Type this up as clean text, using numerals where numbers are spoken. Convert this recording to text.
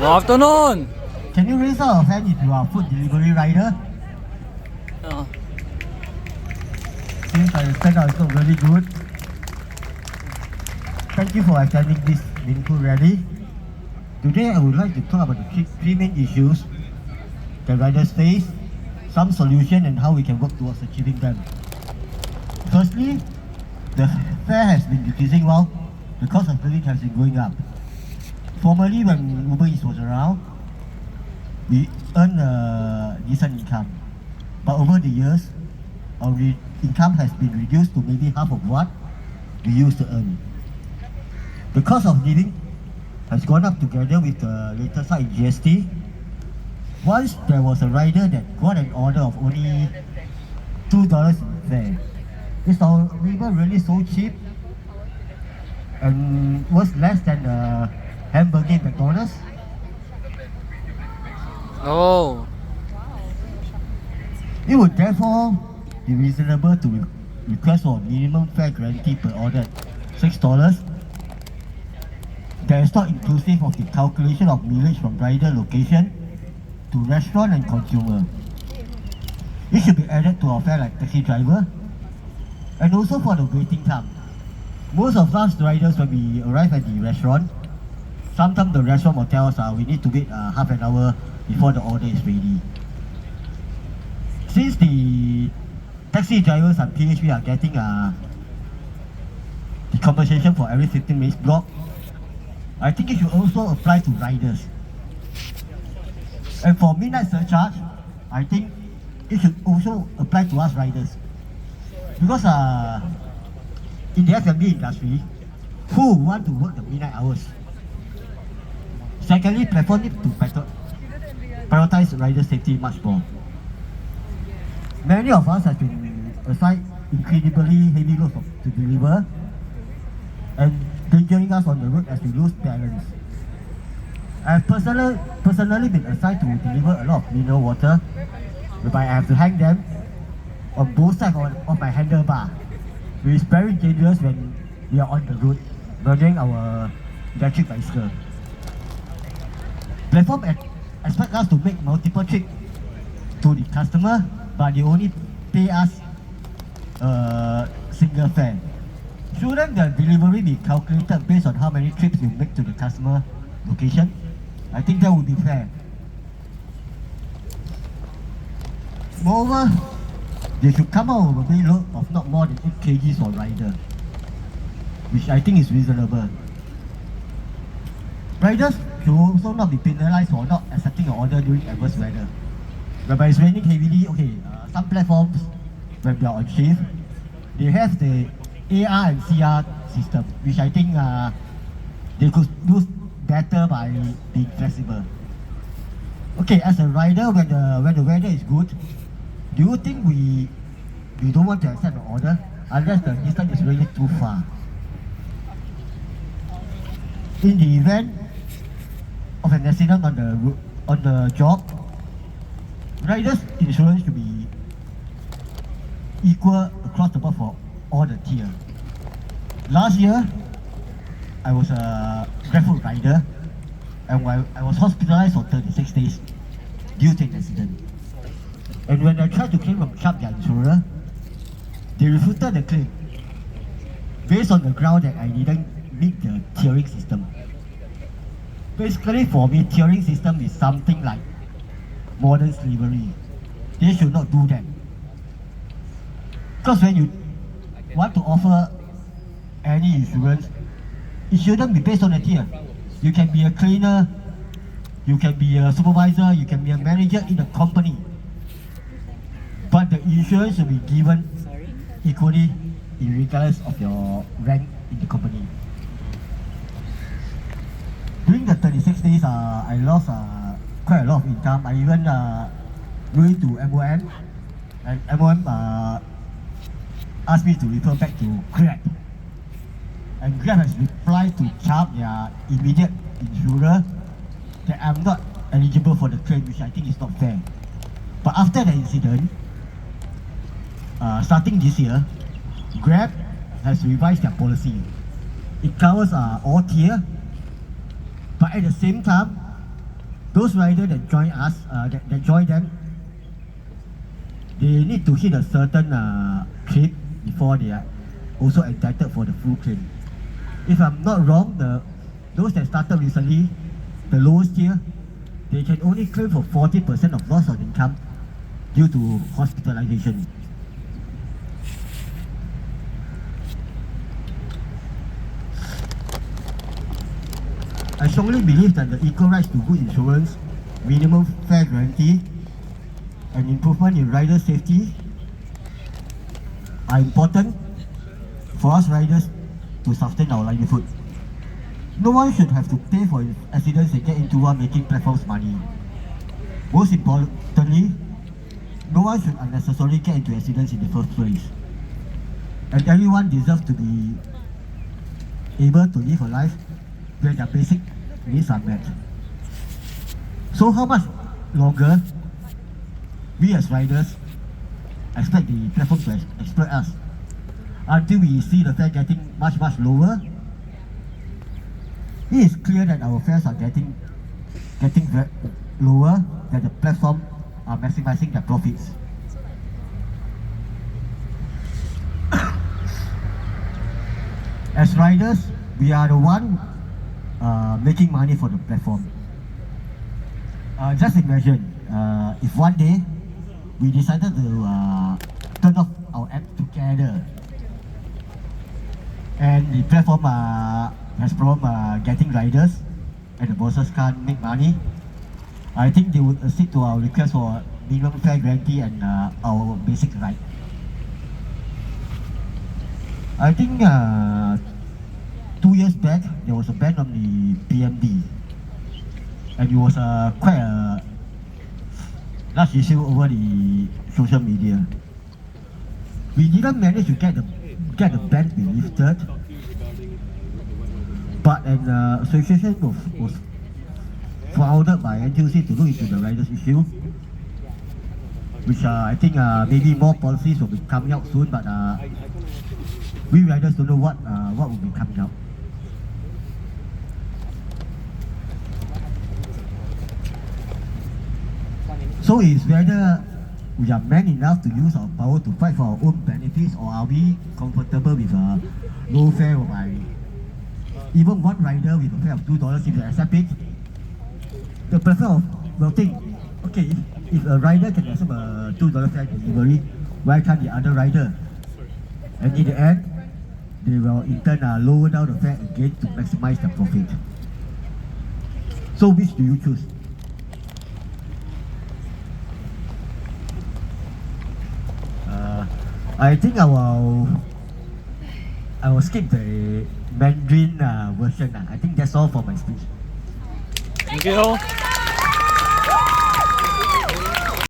Good afternoon. Can you raise your hand if you are a food delivery rider? Since I understand it's not really good. Thank you for attending this meaningful rally. Today I would like to talk about the three main issues that riders face, some solution and how we can work towards achieving them. Firstly, the fare has been decreasing while the cost of living has been going up. Formerly, when Uber Eats was around, we earned a decent income. But over the years, our income has been reduced to maybe half of what we used to earn. The cost of living has gone up together with the latest hike in GST. Once there was a rider that got an order of only $2 in fare. Is our labor really so cheap and was less than a hamburger in McDonald's? Oh. It would therefore be reasonable to request for minimum fare guarantee per order at $6. That is not inclusive of the calculation of mileage from rider location to restaurant and consumer. It should be added to our fare like taxi driver. And also for the waiting time. Most of us riders, when we arrive at the restaurant, sometimes the restaurant will tell us we need to wait half an hour before the order is ready. Since the taxi drivers and PHV are getting the compensation for every 15 minutes block, I think it should also apply to riders. And for midnight surcharge, I think it should also apply to us riders. Because in the F&B industry, who want to work the midnight hours? Secondly, platform need to prioritize rider safety much more. Many of us have been assigned incredibly heavy loads to deliver and endangering us on the road as we lose balance. I have personally been assigned to deliver a lot of mineral water, whereby I have to hang them on both sides of my handlebar, which is very dangerous when we are on the road, running our electric bicycle. Platform expect us to make multiple trips to the customer, but they only pay us a single fare. Shouldn't the delivery be calculated based on how many trips you make to the customer location? I think that would be fair. Moreover, they should come out with a payload of not more than 8 kg for rider, which I think is reasonable. Riders should also not be penalized for not accepting an order during adverse weather. Whereby it's raining heavily, some platforms, when they are on shift, they have the AR and CR system, which I think they could do better by being flexible. Okay, as a rider, when the weather is good, do you think we don't want to accept an order unless the distance is really too far? In the event of an accident on the job, riders' insurance should be equal across the board for all the tier. Last year, I was a GrabFood rider and I was hospitalized for 36 days due to an accident. And when I tried to claim from Chubb, their insurer, they refuted the claim based on the ground that I didn't meet the tiering system. Basically for me, tiering system is something like modern slavery. They should not do that. Because when you want to offer any insurance, it shouldn't be based on a tier. You can be a cleaner, you can be a supervisor, you can be a manager in a company. But the insurance should be given equally regardless of your rank in the company. During the 36 days, I lost quite a lot of income. I even went to MOM, and MOM asked me to refer back to Grab. And Grab has replied to Chubb, their immediate insurer, that I'm not eligible for the claim, which I think is not fair. But after the incident, starting this year, Grab has revised their policy. It covers all tier, but at the same time, those riders that join us, that join them, they need to hit a certain trip before they are also entitled for the full claim. If I'm not wrong, those that started recently, the lowest tier, they can only claim for 40% of loss of income due to hospitalization. I strongly believe that the equal rights to good insurance, minimum fair guarantee, and improvement in rider safety are important for us riders to sustain our livelihood. No one should have to pay for accidents they get into while making platforms money. Most importantly, no one should unnecessarily get into accidents in the first place. And everyone deserves to be able to live a life where their basic needs are met. So how much longer we as riders expect the platform to exploit us until we see the fare getting much lower? It is clear that our fares are getting very lower, that the platform are maximizing their profits. As riders, we are the one making money for the platform. Just imagine if one day we decided to turn off our app together and the platform has problem getting riders and the bosses can't make money. I think they would stick to our request for minimum fair guarantee and our basic right. I think 2 years back there was a ban on the PMD, and it was quite a large issue over the social media. We didn't manage to get the ban lifted, but an association was founded by NTUC to look into the riders issue, which I think maybe more policies will be coming out soon, but we riders don't know what will be coming out. So it's whether we are man enough to use our power to fight for our own benefits, or are we comfortable with a low fare by even one rider with a fare of $2, if they accept it, the platform will think, okay, if a rider can accept a $2 fare delivery, why can't the other rider? And in the end, they will in turn lower down the fare again to maximize their profit. So which do you choose? I think I will skip the Mandarin version. I think that's all for my speech. Thank you.